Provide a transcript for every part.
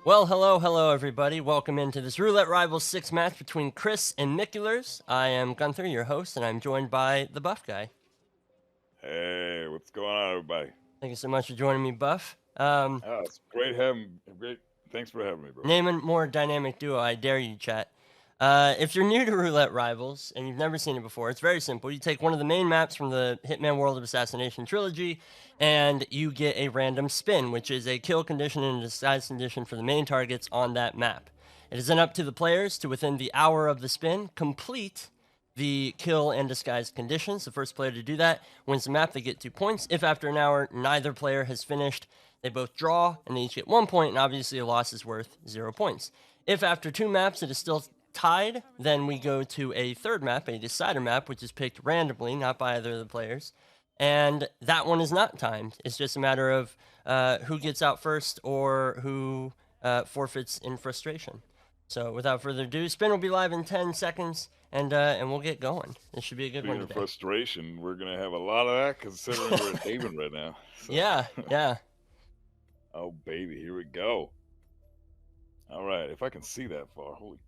Well, hello, everybody. Welcome into this Roulette Rivals 6 match between Chris and mikulers. I am Gunther, your host, and I'm joined by the Buff guy. Hey, what's going on, everybody? Thank you so much for joining me, Buff. It's great having great. Thanks for having me, bro. Name a more dynamic duo, I dare you, chat. If you're new to Roulette Rivals and you've never seen it before, it's very simple. You take one of the main maps from the Hitman World of Assassination trilogy, and you get a random spin, which is a kill condition and a disguise condition for the main targets on that map. It is then up to the players to, within the hour of the spin, complete the kill and disguise conditions. The first player to do that wins the map. They get 2 points. If after an hour neither player has finished, they both draw and they each get 1 point, and obviously a loss is worth 0 points. If after 2 maps it is still tied, then we go to a third map, a decider map, which is picked randomly, not by either of the players. And that one is not timed. It's just a matter of who gets out first or who forfeits in frustration. So without further ado, spin will be live in 10 seconds, and we'll get going. This should be a good Speaking one of today. frustration, we're gonna have a lot of that considering we're at Haven right now. So. Yeah. Oh baby, here we go. All right, if I can see that far, holy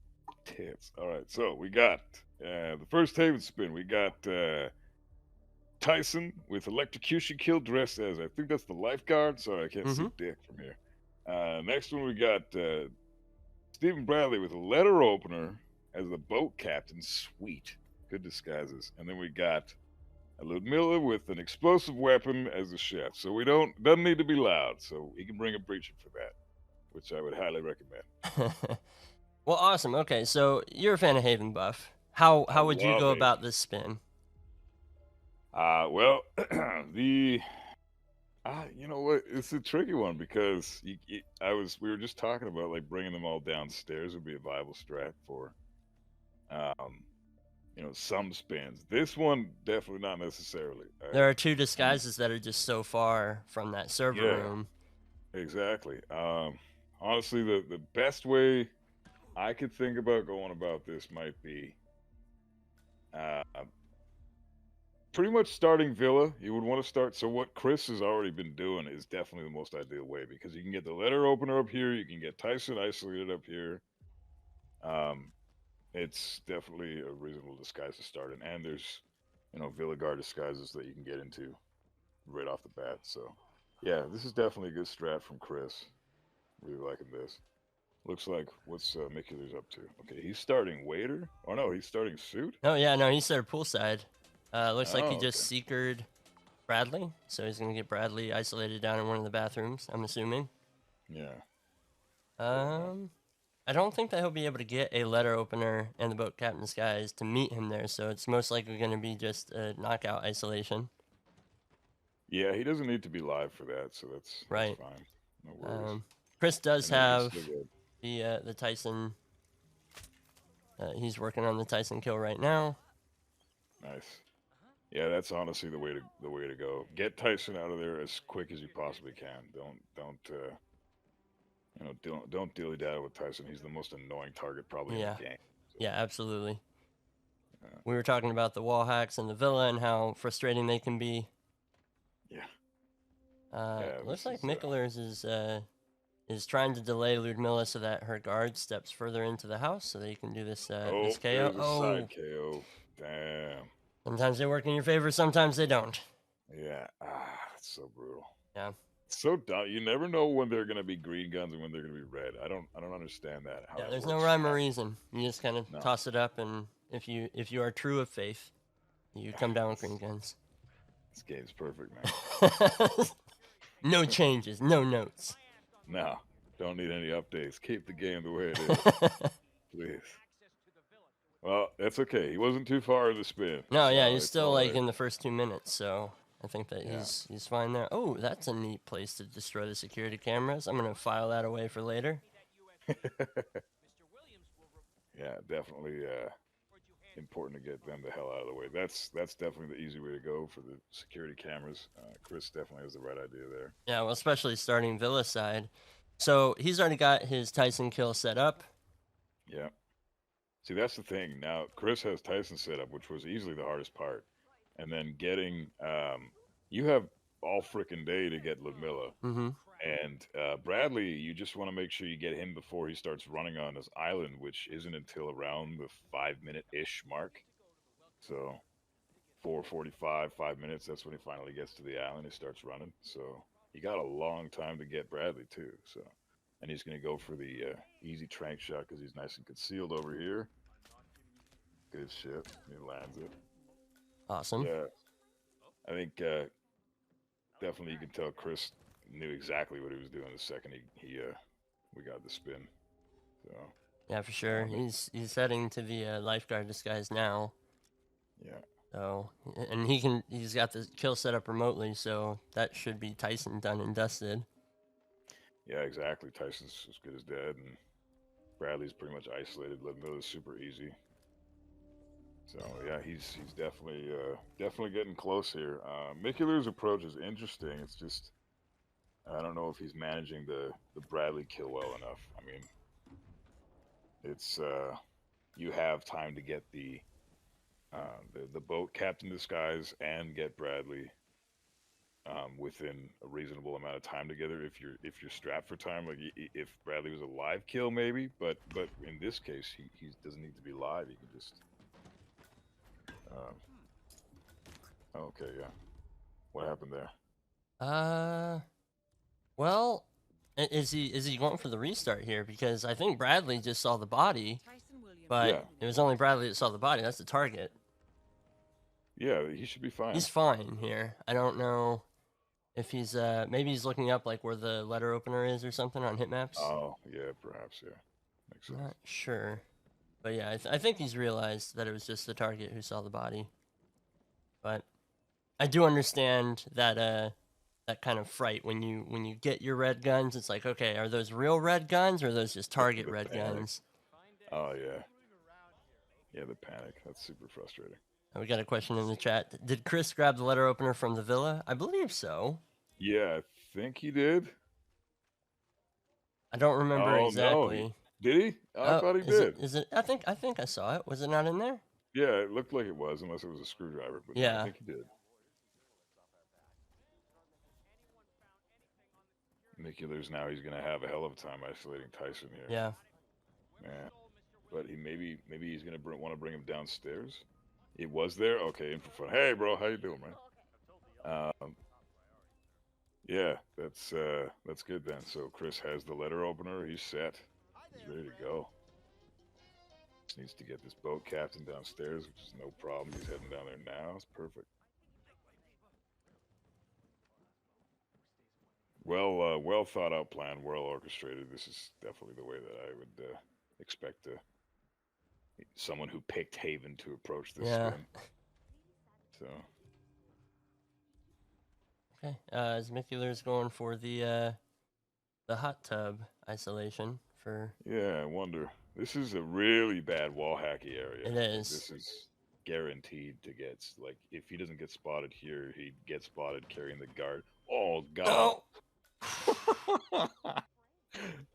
tits! All right, so we got the first Haven spin. We got Tyson with electrocution kill dressed as, I think that's the lifeguard. Sorry, I can't see dick from here. Next one we got Stephen Bradley with a letter opener as the boat captain. Sweet. Good disguises. And then we got Ludmilla with an explosive weapon as the chef. So we doesn't need to be loud. So he can bring a breacher for that, which I would highly recommend. Well, awesome. Okay, so you're a fan of Haven, Buff. How would you go about this spin? Well, you know what? It's a tricky one because we were just talking about like bringing them all downstairs would be a viable strat for, some spins. This one definitely not necessarily. There are 2 disguises that are just so far from that server room. Exactly. Honestly, the best way I could think about going about this might be pretty much starting Villa. You would want to start. So what Chris has already been doing is definitely the most ideal way because you can get the letter opener up here. You can get Tyson isolated up here. It's definitely a reasonable disguise to start in, and there's Villa Guard disguises that you can get into right off the bat. So yeah, this is definitely a good strat from Chris. Really liking this. Looks like what's mikulers up to. Okay, he's starting waiter. Oh no, he's starting suit. Oh yeah, no, he started poolside. Looks like he just seekered Bradley, so he's gonna get Bradley isolated down in one of the bathrooms, I'm assuming. Yeah. I don't think that he'll be able to get a letter opener and the boat captain's guys to meet him there, so it's most likely gonna be just a knockout isolation. Yeah, he doesn't need to be live for that, so that's right. Fine. No worries. Chris does have the Tyson. He's working on the Tyson kill right now. Nice. Yeah, that's honestly the way to go. Get Tyson out of there as quick as you possibly can. Don't dilly dally with Tyson. He's the most annoying target probably in the game. So. Yeah, absolutely. We were talking about the wall hacks and the Villa and how frustrating they can be. Yeah. Looks like mikulers is trying to delay Ludmilla so that her guard steps further into the house so that you can do this this KO. Side KO. Damn. Sometimes they work in your favor, sometimes they don't. Yeah. That's so brutal. Yeah. So dumb. You never know when they're gonna be green guns and when they're gonna be red. I don't understand that. Yeah, there's no rhyme or reason. You just kind of toss it up, and if you are true of faith, you come down with green guns. This game's perfect, man. No changes, no notes. No, don't need any updates. Keep the game the way it is, please. Well, that's okay. He wasn't too far in the spin. No, yeah, he's still like in the first 2 minutes, so I think that he's fine there. Oh, that's a neat place to destroy the security cameras. I'm gonna file that away for later. Yeah, definitely important to get them the hell out of the way. That's definitely the easy way to go for the security cameras. Chris definitely has the right idea there. Yeah, well, especially starting Villa side. So he's already got his Tyson kill set up. Yeah. See, that's the thing. Now, Chris has Tyson set up, which was easily the hardest part. And then getting, you have all freaking day to get Ludmilla. Mm-hmm. And Bradley, you just want to make sure you get him before he starts running on his island, which isn't until around the 5 minute ish mark. So 4:45, 5 minutes. That's when he finally gets to the island. He starts running. So he got a long time to get Bradley too. So, and he's going to go for the easy trank shot because he's nice and concealed over here. Good shit. He lands it. Awesome. Yeah, I think definitely you can tell Chris knew exactly what he was doing the second he we got the spin. So Yeah, for sure. He's heading to the lifeguard disguise now. yeah, So, and he's got the kill set up remotely, so that should be Tyson done and dusted. yeah, exactly. Tyson's as good as dead, and Bradley's pretty much isolated. Leadville is super easy. So yeah, he's definitely getting close here. Mikuler's approach is interesting. It's just I don't know if he's managing the Bradley kill well enough. I mean, it's you have time to get the boat captain disguise and get Bradley within a reasonable amount of time together. If you're strapped for time, like if Bradley was a live kill, maybe, but in this case, he doesn't need to be live. He can just. Okay, yeah. What happened there? Well, is he going for the restart here? Because I think Bradley just saw the body, but Yeah. it was only Bradley that saw the body. That's the target. Yeah, he should be fine. He's fine here. I don't know if he's maybe he's looking up like where the letter opener is or something on hit maps. Oh, yeah, perhaps, yeah. Makes sense. Not sure, but yeah, I think he's realized that it was just the target who saw the body. But I do understand that that kind of fright when you get your red guns. It's like, okay, are those real red guns or are those just target red guns? Oh, yeah. Yeah, the panic. That's super frustrating. We got a question in the chat. Did Chris grab the letter opener from the villa? I believe so. Yeah, I think he did. I don't remember exactly. No, did he? I thought he did. Is it? I think I saw it. Was it not in there? Yeah, it looked like it was, unless it was a screwdriver. But yeah, I think he did. Mikuler's now he's gonna have a hell of a time isolating Tyson here. Yeah. Man, but maybe he's gonna want to bring him downstairs. It was there. Okay, in for fun. Hey, bro, how you doing, man? Yeah, that's good then. So Chris has the letter opener. He's set. He's ready to go. Just needs to get this boat captain downstairs, which is no problem. He's heading down there now. It's perfect. Well thought out plan, well orchestrated. This is definitely the way that I would expect someone who picked Haven to approach this spin. So. Okay, as Mikuler's going for the hot tub isolation for. Yeah, I wonder. This is a really bad wall hacky area. It is. This is guaranteed to get, like, if he doesn't get spotted here, he'd get spotted carrying the guard. Oh, God. Oh.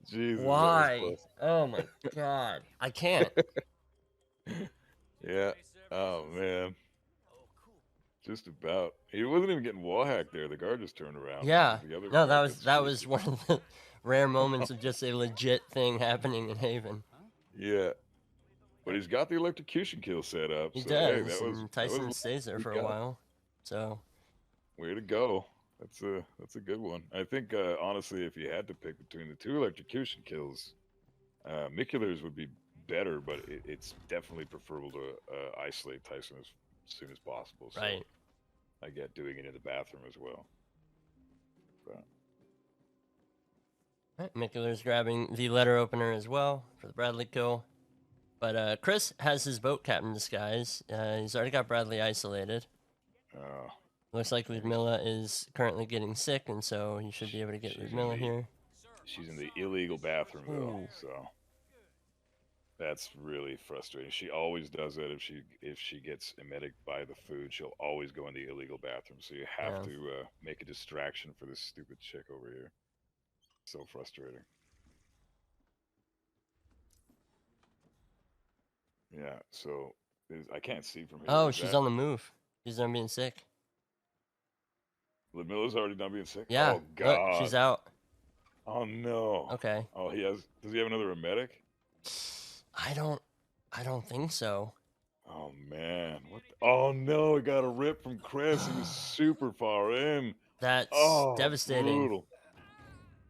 Jesus. Why? Oh, my God. I can't. Yeah. Oh, man. Just about. He wasn't even getting wall hacked there. The guard just turned around. Yeah. No, that was one of the rare moments of just a legit thing happening in Haven. Yeah. But he's got the electrocution kill set up. He so, does. Hey, And Tyson stays there for a while. So. Way to go. That's a good one. I think honestly, if you had to pick between the two electrocution kills, Mikulers would be better, but it's definitely preferable to isolate Tyson as soon as possible. So right. I get doing it in the bathroom as well. But. Right, Mikuler's grabbing the letter opener as well for the Bradley kill. But Chris has his boat captain disguise. He's already got Bradley isolated. Looks like Ludmilla is currently getting sick, and so he should be able to get Ludmilla here. She's in the illegal bathroom, though, so that's really frustrating. She always does that if she gets emetic by the food. She'll always go in the illegal bathroom, so you have to make a distraction for this stupid chick over here. So frustrating. Yeah, so I can't see from here. Oh, she's on the move. She's done being sick. Ludmilla's already done being sick? Yeah. Oh, God. Look, she's out. Oh no. Okay. Oh, he has. Does he have another emetic? I don't think so. Oh man. What? Oh no. He got a rip from Chris. He was super far in. That's Oh, devastating. brutal.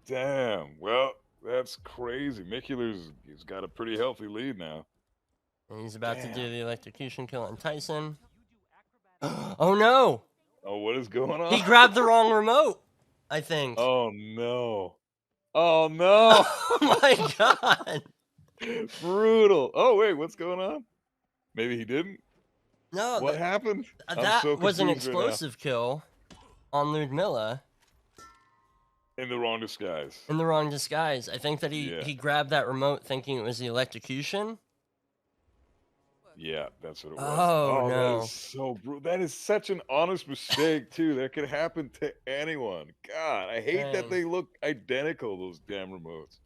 Damn. Well, that's crazy. Mikulers, he's got a pretty healthy lead now. And he's about to Damn. do the electrocution kill on Tyson. Oh no! Oh, what is going on? He grabbed the wrong remote, I think. Oh no. Oh no. Oh my god! Brutal. Oh wait, what's going on? Maybe he didn't. No, What happened? I'm that so was an confused right now. explosive kill on Ludmilla In the wrong disguise. in the wrong disguise. I think that Yeah. he grabbed that remote thinking it was the electrocution. Yeah, that's what it was. Oh, Oh, that no. is so brutal. That is such an honest mistake too. That could happen to anyone. God, I hate that Dang. they look identical, those damn remotes.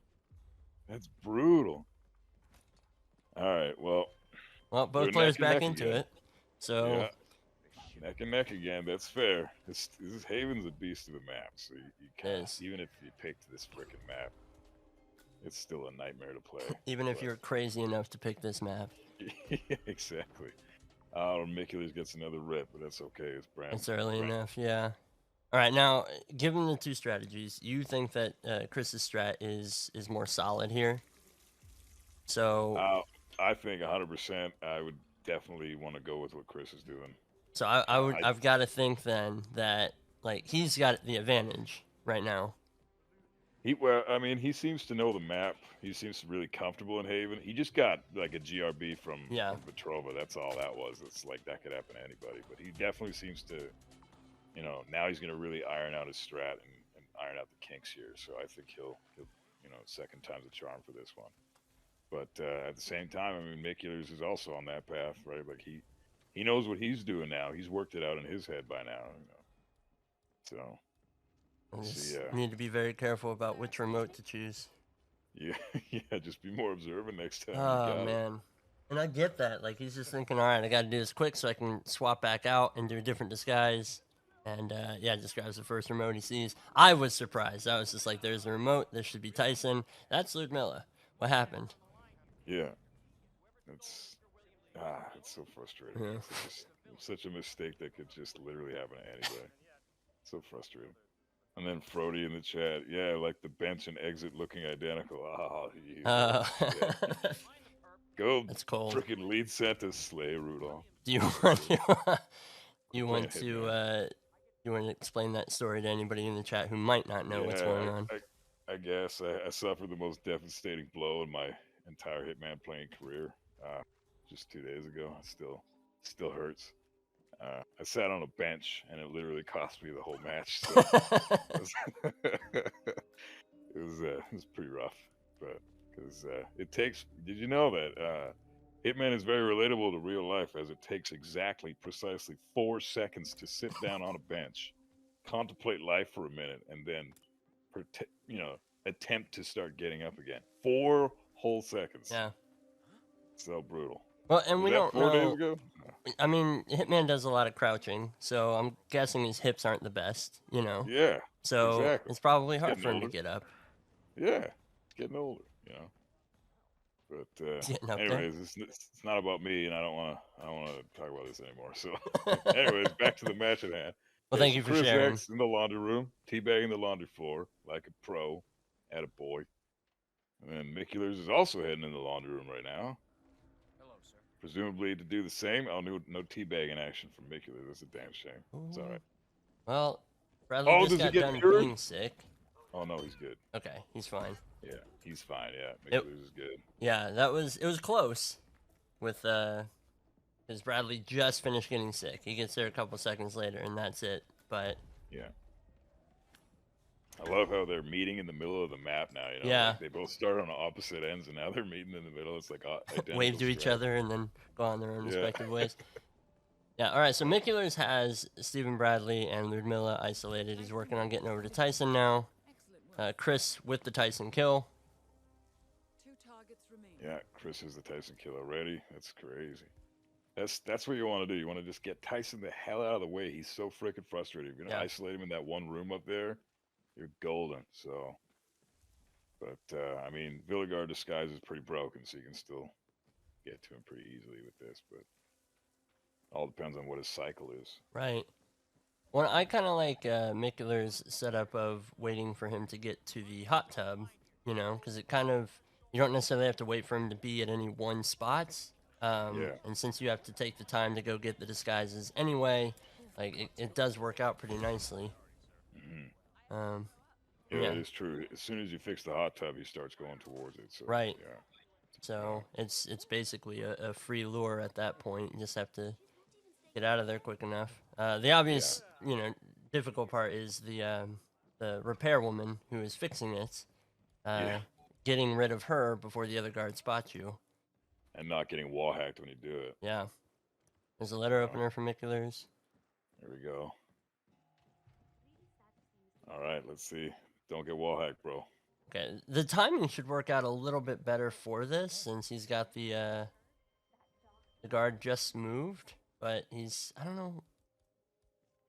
That's brutal. All right, well, Well, both they're players neck and back neck into again. it. So, Yeah, neck and neck again. That's fair. This Haven's a beast of a map, so you kind of, is. even if you picked this freaking map, it's still a nightmare to play. Even if but- you're crazy enough to pick this map, Yeah, exactly. Mikulers gets another rip, but that's okay. It's brand. it's early brand. enough. Yeah. All right. Now, given the two strategies, you think that Chris's strat is more solid here. So, I think 100%. I would definitely want to go with what Chris is doing. so I've got to think then that like he's got the advantage right now. I mean, he seems to know the map. He seems really comfortable in Haven. He just got like a GRB from Petrova. That's all that was. It's like that could happen to anybody. But he definitely seems to, now he's going to really iron out his strat and iron out the kinks here. So I think he'll second time's a charm for this one. But at the same time, I mean, Mikulers is also on that path, right? Like he knows what he's doing now. He's worked it out in his head by now. So. Need to be very careful about which remote to choose. Yeah, yeah. Just be more observant next time. Oh man, and I get that. Like he's just thinking, all right, I got to do this quick so I can swap back out and do a different disguise. And yeah, just grabs the first remote he sees. I was surprised. I was just like, "There's the remote. This should be Tyson. That's Ludmilla. What happened?" Yeah, it's so frustrating. Yeah. It's such a mistake that could just literally happen to anybody. So frustrating. And then Frody in the chat, yeah, like the bench and exit looking identical. Oh, yeah. Go, that's cold. Freaking lead set to slay Rudolph. Do you want to explain that story to anybody in the chat who might not know what's going on? I guess I suffered the most devastating blow in my entire Hitman playing career just 2 days ago. It still hurts. I sat on a bench and it literally cost me the whole match. So it was pretty rough, but because it takes. Did you know that Hitman is very relatable to real life, as it takes precisely 4 seconds to sit down on a bench, contemplate life for a minute, and then attempt to start getting up again. 4 whole seconds. Yeah. So brutal. Well, and we don't 4 days know. ago? I mean, Hitman does a lot of crouching, so I'm guessing his hips aren't the best, Yeah. So exactly. it's probably hard Getting for him to older. get up. Yeah, getting older, But Getting up there. anyways, it's not about me, and I don't want to talk about this anymore. So, anyways, back to the match at hand. Well, thank you for sharing. ChrisX in the laundry room, teabagging the laundry floor like a pro, at a boy. And then Mikulers is also heading in the laundry room right now. Hello, sir. Presumably to do the same. Oh, no teabagging action from Mikulers. That's a damn shame. It's all right. Well, Bradley just got done being sick. Oh no, he's good. Okay, he's fine. Yeah, he's fine. Yeah, Mikulers is good. Yeah, it was close with because Bradley just finished getting sick. He gets there a couple seconds later, and that's it. But yeah, I love how they're meeting in the middle of the map now. Yeah. Like they both start on opposite ends, and now they're meeting in the middle. It's like wave to each other and then go on their own Yeah. respective ways. Yeah, all right, so Mikulers has Stephen Bradley and Ludmilla isolated. He's working on getting over to Tyson now. Chris with the Tyson kill. 2 targets remain. Yeah, Chris is the Tyson kill already. That's crazy. That's what you want to do. You want to just get Tyson the hell out of the way. He's so freaking frustrated. You're gonna Yeah. isolate him in that one room up there. You're golden. So But I mean, Villigard disguise is pretty broken, so you can still get to him pretty easily with this. But all depends on what his cycle is. Right. Well, I kind of like Mikuler's setup of waiting for him to get to the hot tub, because it kind of, you don't necessarily have to wait for him to be at any one spot. Yeah. And since you have to take the time to go get the disguises anyway, like it does work out pretty nicely. Um, Yeah, yeah. that is true. As soon as you fix the hot tub, he starts going towards it. So Right. yeah. So it's basically a free lure at that point. You just have to get out of there quick enough. The obvious, difficult part is the repair woman who is fixing it, Yeah. getting rid of her before the other guard spots you. And not getting wall hacked when you do it. Yeah. There's a letter opener for Mikulers. There we go. All right, let's see. Don't get wall hacked, bro. Okay, the timing should work out a little bit better for this since he's got the guard just moved, but I don't know.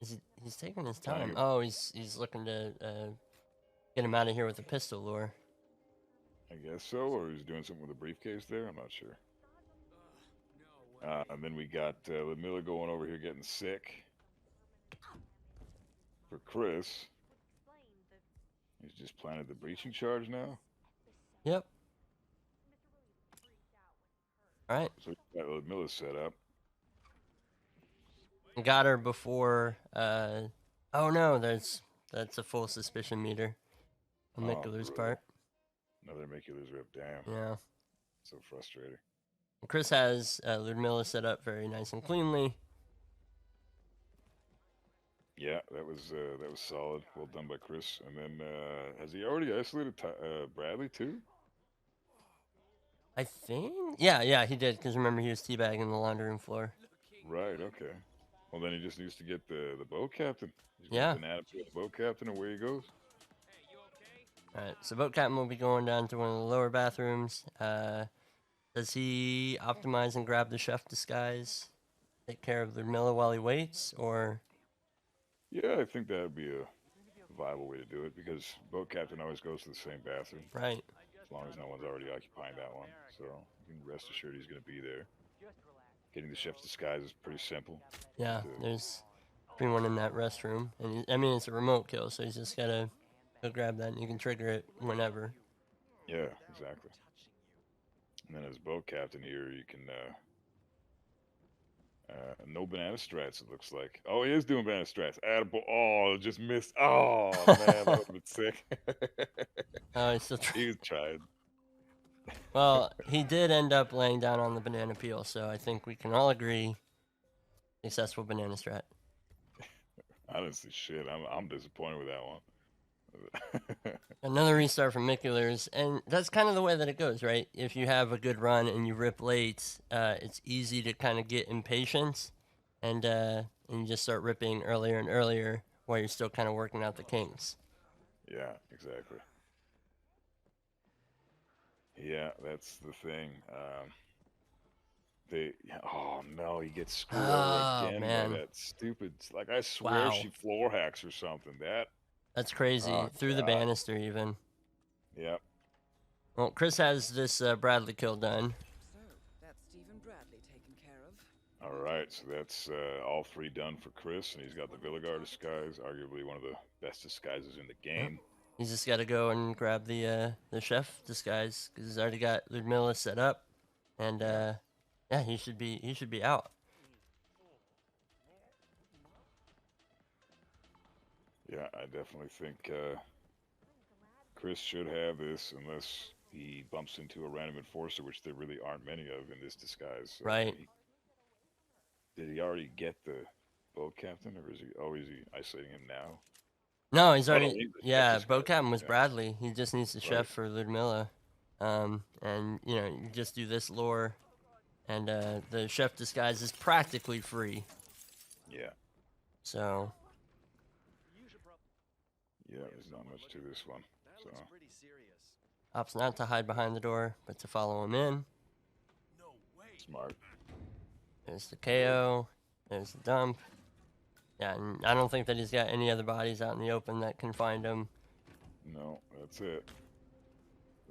He's taking his time. Oh, he's looking to get him out of here with a pistol lure. I guess so, or he's doing something with a briefcase there. I'm not sure. And then we got Ludmilla going over here getting sick. For Chris, he's just planted the breaching charge now. Yep. All right. So we got Ludmilla set up. Got her before. Oh no, that's a full suspicion meter on Mikuler's part. Another Mikuler's rip. Damn. Yeah. So frustrating. Chris has Ludmilla set up very nice and cleanly. Yeah, that was solid. Well done by Chris. And then has he already isolated Bradley too? I think. Yeah, he did. Because remember, he was teabagging the laundry room floor. Right. Okay. Well, then he just needs to get the boat captain. He's Yeah. Banana to the boat captain, and away he goes. All right. So boat captain will be going down to one of the lower bathrooms. Does he optimize and grab the chef disguise? Take care of Ludmilla while he waits, or? Yeah, I think that would be a viable way to do it because boat captain always goes to the same bathroom. Right. As long as no one's already occupying that one. So you can rest assured he's going to be there. Getting the chef's disguise is pretty simple. Yeah, there's one in that restroom. And it's a remote kill, so he's just got to go grab that and you can trigger it whenever. Yeah, exactly. And then as boat captain here, you can... no banana strats, it looks like. Oh, he is doing banana strats. Attaboy. Oh, just missed. Oh, man, that would have been sick. Oh, he's still trying. He was trying. Well, he did end up laying down on the banana peel, so I think we can all agree successful banana strat. I didn't see shit. I'm disappointed with that one. Another restart from Mikulers, and that's kind of the way that it goes, right? If you have a good run and you rip late, it's easy to kind of get impatient, and you just start ripping earlier and earlier while you're still kind of working out the kinks. Yeah, exactly. Yeah, that's the thing. Oh no, he gets screwed over again by that stupid. Like I swear she floor hacks or something. That's crazy. Through the banister even. Yep. Well, Chris has this Bradley kill done. So, that's Stephen Bradley taken care of. All right, so that's all three done for Chris, and he's got the Villigard disguise, arguably one of the best disguises in the game. Yep. He's just got to go and grab the chef disguise because he's already got Ludmilla set up, and yeah, he should be out. Yeah, I definitely think Chris should have this unless he bumps into a random enforcer, which there really aren't many of in this disguise. So Right. Did he already get the boat captain, or is he isolating him now? No, he's already. he's the Yeah, chef boat disguise, captain was yeah. Bradley. He just needs the chef for Ludmilla, and you just do this lure, and the chef disguise is practically free. Yeah. So. Yeah, there's not much to this one. So. Opts not to hide behind the door, but to follow him in. Smart. There's the KO. There's the dump. Yeah, and I don't think that he's got any other bodies out in the open that can find him. No, that's it.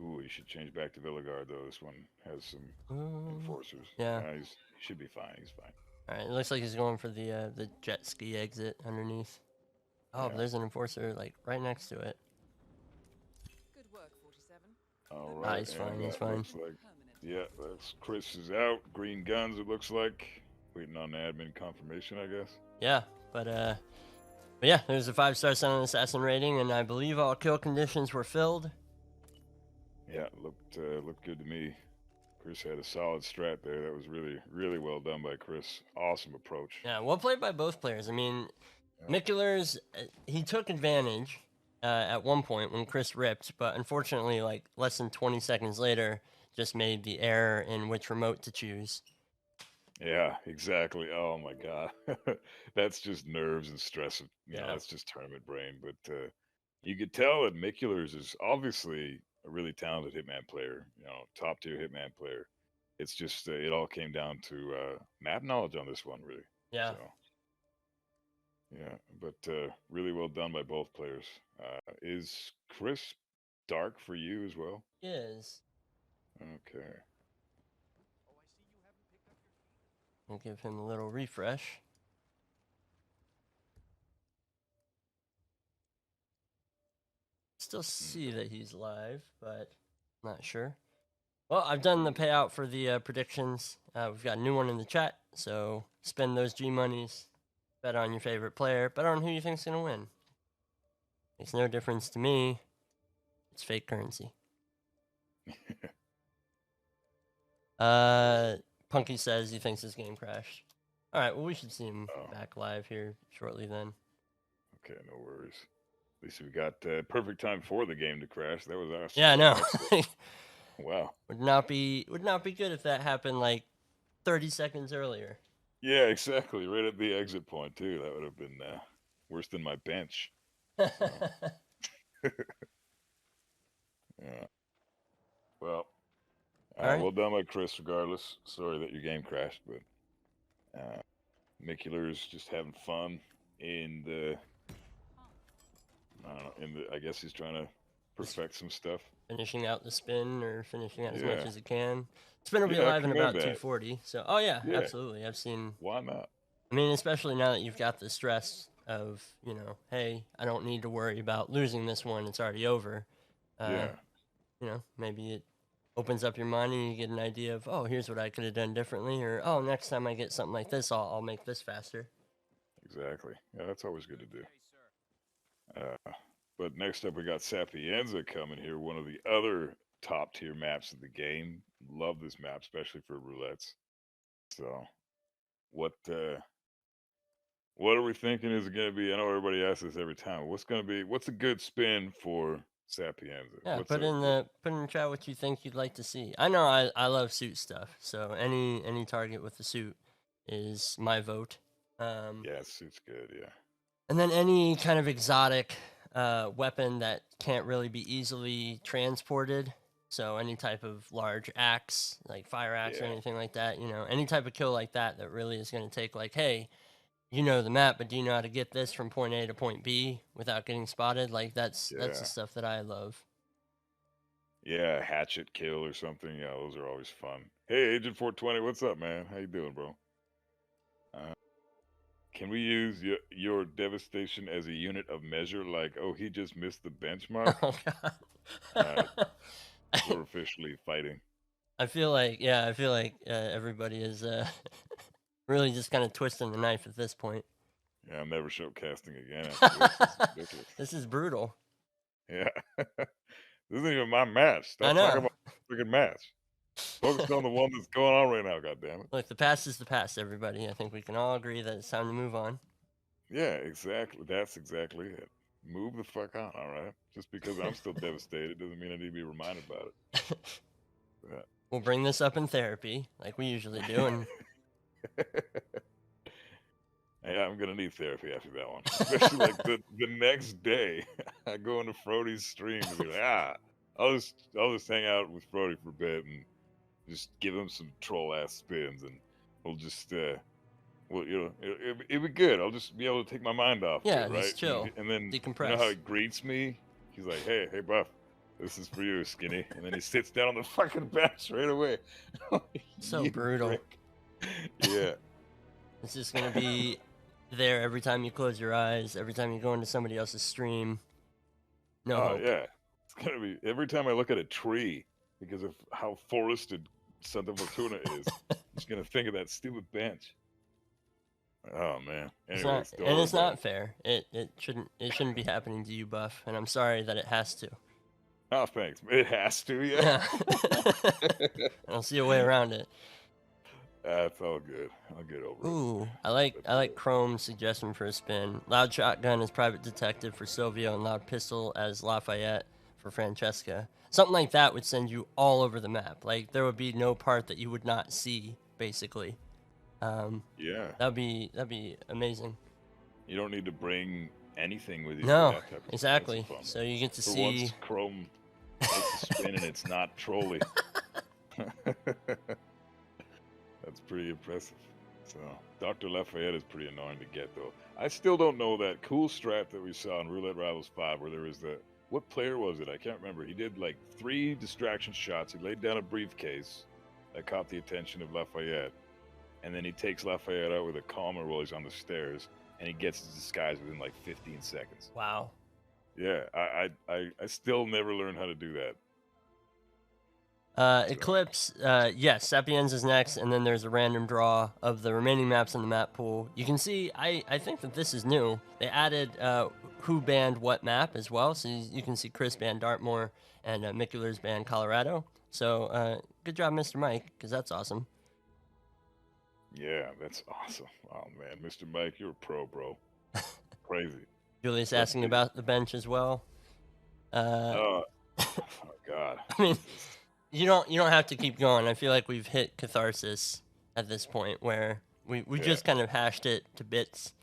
Ooh, he should change back to Villigard though. This one has some enforcers. Yeah. He should be fine. He's fine. All right. It looks like he's going for the jet ski exit underneath. Oh, but Yeah. there's an enforcer like right next to it. Good work, 47. All Ah, right. he's fine. and He's that fine. looks like Permanent. yeah. That's Chris is out. Green guns. It looks like waiting on admin confirmation. I guess. Yeah, but yeah, there's a 5-star silent assassin rating, and I believe all kill conditions were filled. Yeah, looked good to me. Chris had a solid strat there. That was really well done by Chris. Awesome approach. Yeah, well played by both players. I mean, Yeah. mikulers, he took advantage at one point when Chris ripped, but unfortunately, like less than 20 seconds later, just made the error in which remote to choose. Yeah, exactly. Oh my god, that's just nerves and stress. Yeah. That's just tournament brain. But you could tell that Mikulers is obviously a really talented hitman player. Top tier hitman player. It's just it all came down to map knowledge on this one, really. Yeah. So, yeah, but really well done by both players. Is Chris dark for you as well? Is. Okay. We'll give him a little refresh. Still see that he's live, but not sure. Well, I've done the payout for the predictions. We've got a new one in the chat, so spend those G monies. Bet on your favorite player. Bet on who you think's gonna win. Makes no difference to me. It's fake currency. Punky says he thinks his game crashed. All right, well we should see him back live here shortly then. Okay, no worries. At least we got perfect time for the game to crash. That was awesome. Yeah, I know. Wow. Would not be good if that happened like 30 seconds earlier. Yeah, exactly. Right at the exit point too. That would have been worse than my bench. Yeah. Well, right. well done by Chris. Regardless, sorry that your game crashed, but Mikulers just having fun in the. I don't know. I guess he's trying to perfect some stuff. Finishing out the spin or finishing out as Yeah. much as he can. Spin will be Yeah, I live in commend about that. 240. So, oh yeah, Yeah. absolutely. I've seen. Why not? I mean, especially now that you've got the stress of, hey, I don't need to worry about losing this one. It's already over. Yeah. Maybe it opens up your mind and you get an idea of, oh, here's what I could have done differently, or oh, next time I get something like this, I'll make this faster. Exactly. Yeah, that's always good to do. But next up, we got Sapienza coming here, one of the other top tier maps of the game. Love this map, especially for roulettes. So, what are we thinking is going to be? I know everybody asks this every time. What's a good spin for Sapienza? Yeah, put in the chat what you think you'd like to see. I know I love suit stuff, so any target with the suit is my vote. Yeah, suit's good. Yeah. And then any kind of exotic weapon that can't really be easily transported. So any type of large axe, like fire axe or anything like that, any type of kill like that really is going to take like, hey, you know the map, but do you know how to get this from point A to point B without getting spotted? Like that's the stuff that I love. Yeah, hatchet kill or something. Yeah, those are always fun. Hey, Agent 420, what's up, man? How you doing, bro? Can we use your devastation as a unit of measure? Like, oh, he just missed the benchmark. Oh God. We're officially fighting. I feel like everybody is really just kind of twisting the knife at this point. Yeah, I'm never showcasting again. This is brutal. Yeah. This isn't even my match. Stop talking about the freaking match. Focus on the one that's going on right now, goddammit. Look, the past is the past, everybody. I think we can all agree that it's time to move on. Yeah, exactly. That's exactly it. Move the fuck on, all right? Just because I'm still devastated doesn't mean I need to be reminded about it. Yeah. We'll bring this up in therapy, like we usually do. And yeah, I'm gonna need therapy after that one. Especially like the next day, I go into Frody's stream and be like, I'll just hang out with Frody for a bit and just give him some troll ass spins, and we'll just it'll be good. I'll just be able to take my mind off. Yeah, it, right? just chill, and then decompress. You know how he greets me? He's like, hey, Buff. This is for you, Skinny. And then he sits down on the fucking bench right away. So You brutal. prick. Yeah. It's just gonna be there every time you close your eyes, every time you go into somebody else's stream. No Oh hope. yeah. It's gonna be every time I look at a tree because of how forested Santa Fortuna is. I'm just gonna think of that stupid bench. Oh man. It's Anyways, not, and it's not fair. It shouldn't be happening to you, Buff, and I'm sorry that it has to. Oh, thanks. It has to, yeah. I don't see a way around it. That's all good. I'll get over it. Ooh, I like Chrome's suggestion for a spin. Loud Shotgun as Private Detective for Silvio, and Loud Pistol as Lafayette for Francesca. Something like that would send you all over the map. Like there would be no part that you would not see, basically. Yeah. That'd be amazing. You don't need to bring anything with you. No, for that type of exactly. fun. So you get to For see. once, Chrome makes a spin and it's not trolly. That's pretty impressive. So, Dr. Lafayette is pretty annoying to get, though. I still don't know that cool strat that we saw in Roulette Rivals 5 where there was the... What player was it? I can't remember. He did like 3 distraction shots. He laid down a briefcase that caught the attention of Lafayette. And then he takes Lafayette out with a calmer while he's on the stairs. And he gets his disguise within like 15 seconds. Wow. Yeah, I still never learned how to do that. Eclipse, yes, Sapiens is next, and then there's a random draw of the remaining maps in the map pool. You can see, I think that this is new. They added who banned what map as well, so you can see Chris banned Dartmoor and mikulers banned Colorado. So good job, Mr. Mike, because that's awesome. Yeah, that's awesome. Oh man, Mr. Mike, you're a pro, bro. Crazy. Julius asking about the bench as well. Oh God. I mean, you don't have to keep going. I feel like we've hit catharsis at this point where we just kind of hashed it to bits.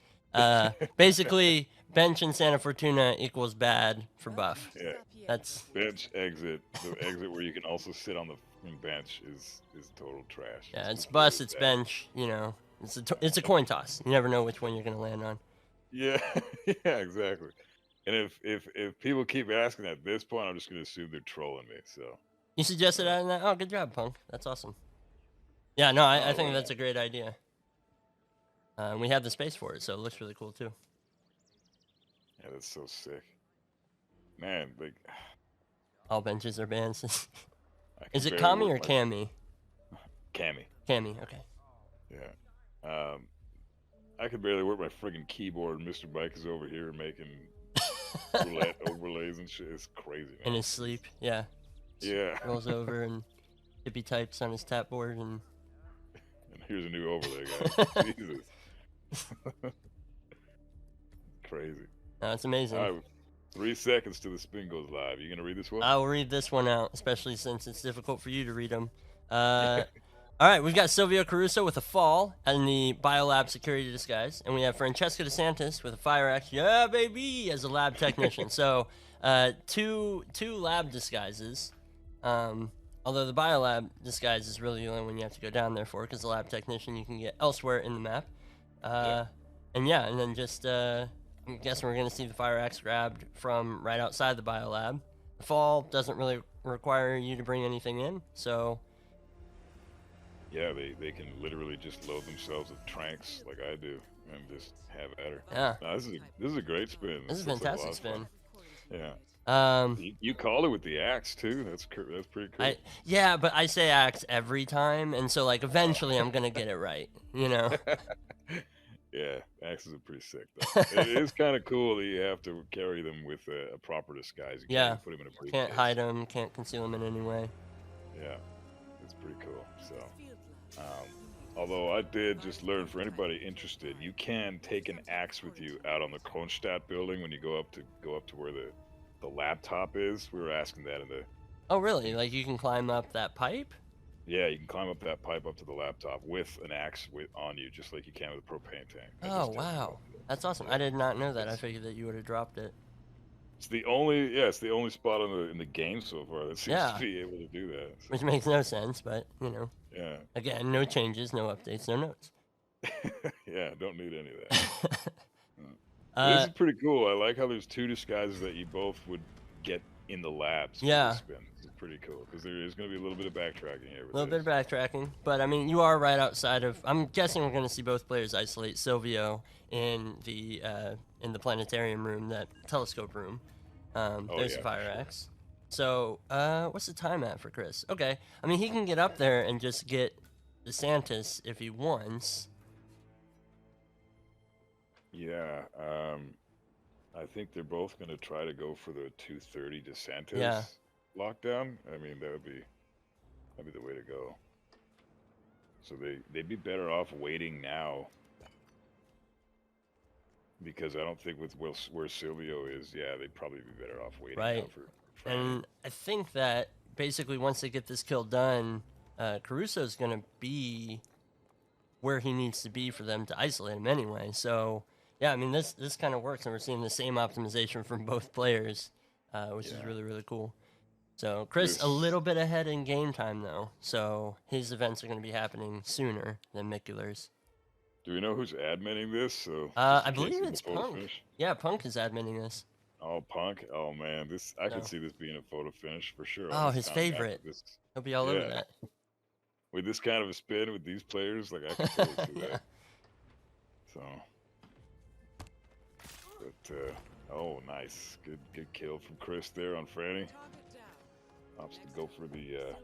Basically, bench in Santa Fortuna equals bad for Buff. Yeah. That's Bench exit. The exit where you can also sit on the fucking bench is total trash. yeah, it's bus, it's bench. You know, it's a coin toss. You never know which one you're gonna land on. Yeah, yeah, exactly. And if people keep asking at this point, I'm just gonna assume they're trolling me. So You suggested adding that? Oh, good job, Punk. That's awesome. Yeah, no, I think right. that's a great idea. And we have the space for it, so it looks really cool too. yeah, that's so sick. Man, like All benches are banned. I can Is it barely Kami or work my- Cami? Cammy. Cami, okay. Yeah. I could barely work my friggin' keyboard. Mr. Mike is over here making roulette overlays and shit. It's crazy, man. In his sleep, yeah. Yeah. Rolls over and hippie types on his tap board and And here's a new overlay, guys. Jesus. Crazy. no, it's amazing. All right, 3 seconds till the spin goes live. You gonna read this one? I'll read this one out, especially since it's difficult for you to read them. All right, we've got Silvio Caruso with a fall in the Biolab security disguise, and we have Francesca DeSantis with a fire axe, yeah, baby, as a lab technician. So, two lab disguises. Although the Biolab disguise is really the only one you have to go down there for, because the lab technician you can get elsewhere in the map. And yeah, and then just I'm guessing we're gonna see the fire axe grabbed from right outside the Biolab. The fall doesn't really require you to bring anything in, so. Yeah, they can literally just load themselves with tranks like I do and just have at her. Yeah. No, this is a great spin. This is a looks like a lot fantastic of spin. fun. Yeah. You You called it with the axe too. That's pretty cool. yeah, but I say axe every time, and so like eventually I'm gonna get it right, you know. Yeah, axes are pretty sick though. It is kind of cool that you have to carry them with a proper disguise. You Yeah. can't put them in a briefcase. Can't hide them, can't conceal them in any way. Yeah, it's pretty cool. So, although I did just learn for anybody interested, you can take an axe with you out on the Kronstadt building when you go up to where the laptop is. We were asking that in the. Oh really? Like you can climb up that pipe? Yeah, you can climb up that pipe up to the laptop with an axe on you, just like you can with a propane tank. I Oh just wow, that's awesome. I did not know that. I figured that you would have dropped it. It's the only spot in the game so far that seems Yeah. to be able to do that. So, Which makes no sense, but you know, yeah, again, no changes, no updates, no notes. yeah, don't need any of that. But this is pretty cool. I like how there's 2 disguises that you both would get in the labs for Yeah. the spin. This is pretty cool because there is going to be a little bit of backtracking here. A little bit of backtracking, but I mean, you are right outside of. I'm guessing we're going to see both players isolate Silvio in the planetarium room, that telescope room. There's the fire axe. So, what's the time at for Chris? Okay, I mean, he can get up there and just get DeSantis if he wants. Yeah, I think they're both going to try to go for the 230 DeSantis lockdown. I mean, that'd be the way to go. So they'd be better off waiting now, because I don't think with where Silvio is, they'd probably be better off waiting now for And I think that basically once they get this kill done, Caruso's going to be where he needs to be for them to isolate him anyway. So, yeah, I mean, this kind of works, and we're seeing the same optimization from both players, which is really, really cool. So, Chris, a little bit ahead in game time, though. So, his events are going to be happening sooner than mikulers. Do we know who's adminning this? So I believe it's Punk. Finish? Yeah, Punk is adminning this. Oh, Punk! Oh man, I could see this being a photo finish for sure. Oh, his favorite. He'll be all over that. With this kind of a spin with these players, like I could totally see that. So, but oh, nice, good kill from Chris there on Franny. Opts to go for the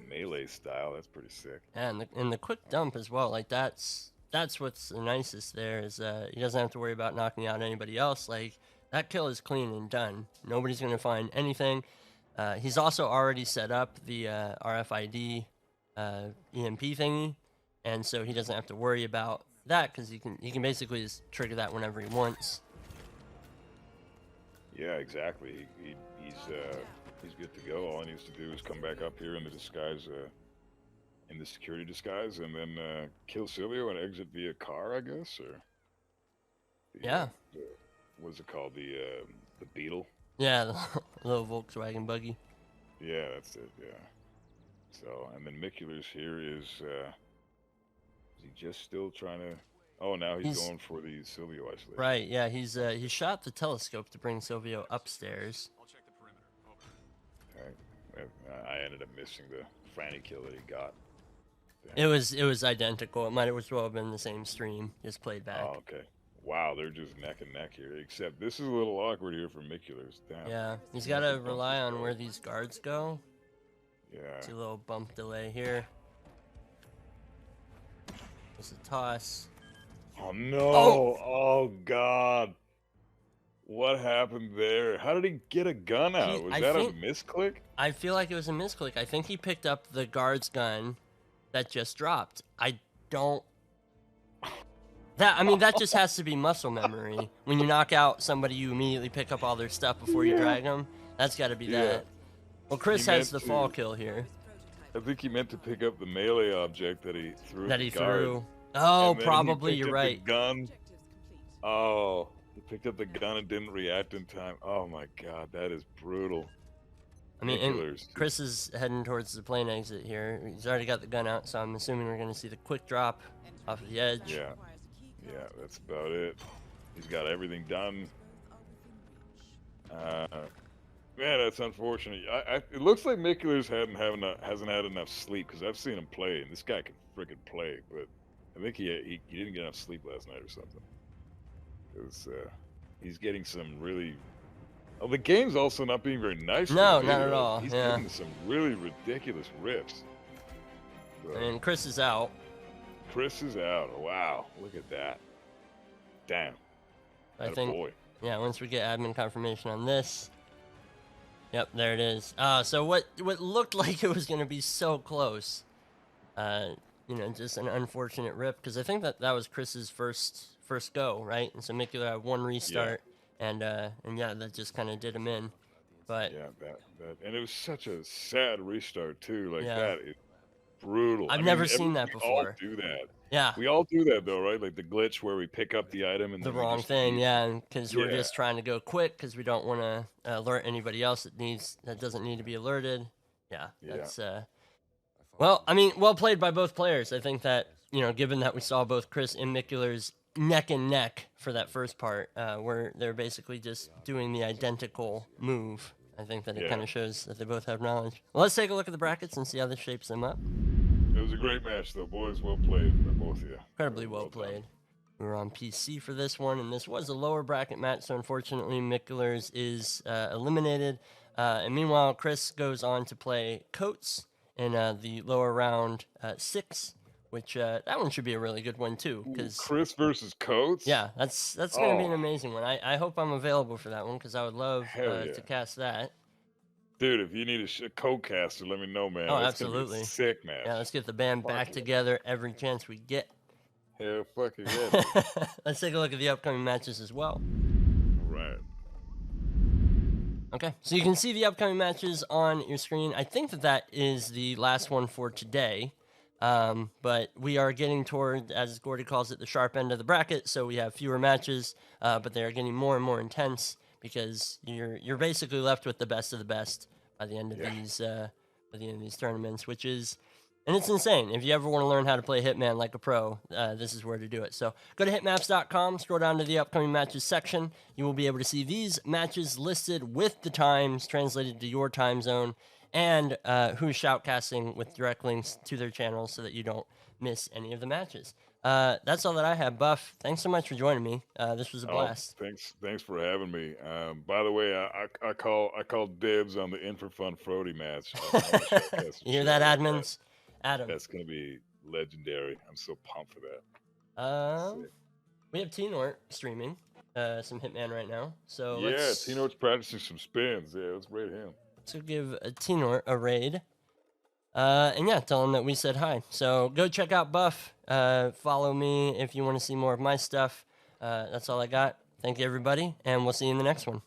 melee style. That's pretty sick. Yeah, and the quick dump as well. Like that's what's the nicest there is he doesn't have to worry about knocking out anybody else. Like that kill is clean and done. Nobody's gonna find anything. He's also already set up the RFID EMP thingy, and so he doesn't have to worry about that because he can basically just trigger that whenever he wants. Yeah, exactly. He's good to go. All he needs to do is come back up here in the disguise, in the security disguise, and then kill Silvio and exit via car, I guess, or what's it called? The Beetle. Yeah, the little Volkswagen buggy. Yeah, that's it. Yeah. So, and then mikulers here is he just still trying to? Oh, now he's going for the Silvio isolation. Right. Yeah, he shot the telescope to bring Silvio upstairs. I'll check the perimeter. Over. Okay. I ended up missing the Franny kill that he got. Damn. It was identical. It might as well have been the same stream, just played back. Oh, okay. Wow, they're just neck and neck here. Except this is a little awkward here for mikulers. Damn. Yeah, he's got to rely on where these guards go. Yeah. See a little bump delay here. There's a toss. Oh no! Oh God! What happened there? How did he get a gun out? Was that a misclick? I feel like it was a misclick. I think he picked up the guard's gun that just dropped. I don't. I mean, that just has to be muscle memory. When you knock out somebody, you immediately pick up all their stuff before you drag them. That's got to be that. Well, Chris has the fall kill here. I think he meant to pick up the melee object that he threw. That he threw. Oh, probably. You're right. The gun. Oh, he picked up the gun and didn't react in time. Oh my God, that is brutal. I mean, and Chris is heading towards the plane exit here. He's already got the gun out, so I'm assuming we're going to see the quick drop off the edge. Yeah. Yeah, that's about it. He's got everything done. Man, that's unfortunate. It looks like mikulers hasn't had enough sleep, because I've seen him play, and this guy can freaking play. But I think he didn't get enough sleep last night or something. Because he's getting some really. Oh, the game's also not being very nice. No, not at all. He's getting some really ridiculous riffs. So. And Chris is out. Chris is out. Wow, look at that. Damn. I think. Boy. Yeah, once we get admin confirmation on this. Yep, there it is. So what looked like it was going to be so close. You know, just an unfortunate rip, because I think that was Chris's first go, right? And so mikuler had one restart, and yeah, that just kind of did him in. But yeah, that and it was such a sad restart too. Like that is brutal. I've never seen that before. We all do that. Yeah. We all do that though, right? Like the glitch where we pick up the item and the wrong thing, because we're just trying to go quick because we don't want to alert anybody else that doesn't need to be alerted. Yeah, that's well, I mean, well played by both players. I think that, you know, given that we saw both Chris and mikulers neck and neck for that first part, where they're basically just doing the identical move. I think that it Yeah. kind of shows that they both have knowledge. Well, let's take a look at the brackets and see how this shapes them up. It was a great match, though, boys. Well played by both of you. Incredibly well played. We were on PC for this one, and this was a lower bracket match, so unfortunately, mikulers is eliminated. And meanwhile, Chris goes on to play Coates in the lower round 6, which that one should be a really good one too. Because Chris versus Coates. yeah, that's going to be an amazing one. I hope I'm available for that one because I would love to cast that. Dude, if you need a co-caster, let me know, man. Oh, That's gonna be a absolutely. sick match. Yeah, let's get the band back together every chance we get. Hell fucking yeah. Let's take a look at the upcoming matches as well. Right. Okay, so you can see the upcoming matches on your screen. I think that is the last one for today, but we are getting toward, as Gordy calls it, the sharp end of the bracket. So we have fewer matches, but they are getting more and more intense because you're basically left with the best of the best by the end of these tournaments, which is. And it's insane. If you ever want to learn how to play Hitman like a pro, this is where to do it. So go to hitmaps.com, scroll down to the upcoming matches section. You will be able to see these matches listed with the times translated to your time zone and who's shoutcasting with direct links to their channels so that you don't miss any of the matches. That's all that I have. Buff, thanks so much for joining me. This was a blast. Thanks for having me. By the way, I call dibs on the Infrafun Frody match. You hear that, admins? Adam. That's gonna be legendary. I'm so pumped for that. We have T-Nort streaming some Hitman right now. So yeah, T-Nort's practicing some spins. Yeah, let's raid him. So give T-Nort a raid. And yeah, tell him that we said hi. So go check out Buff. Follow me if you want to see more of my stuff. That's all I got. Thank you, everybody, and we'll see you in the next one.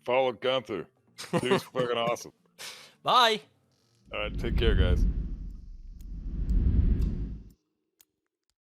Follow Gunther. Dude's fucking awesome. Bye. All right, take care, guys.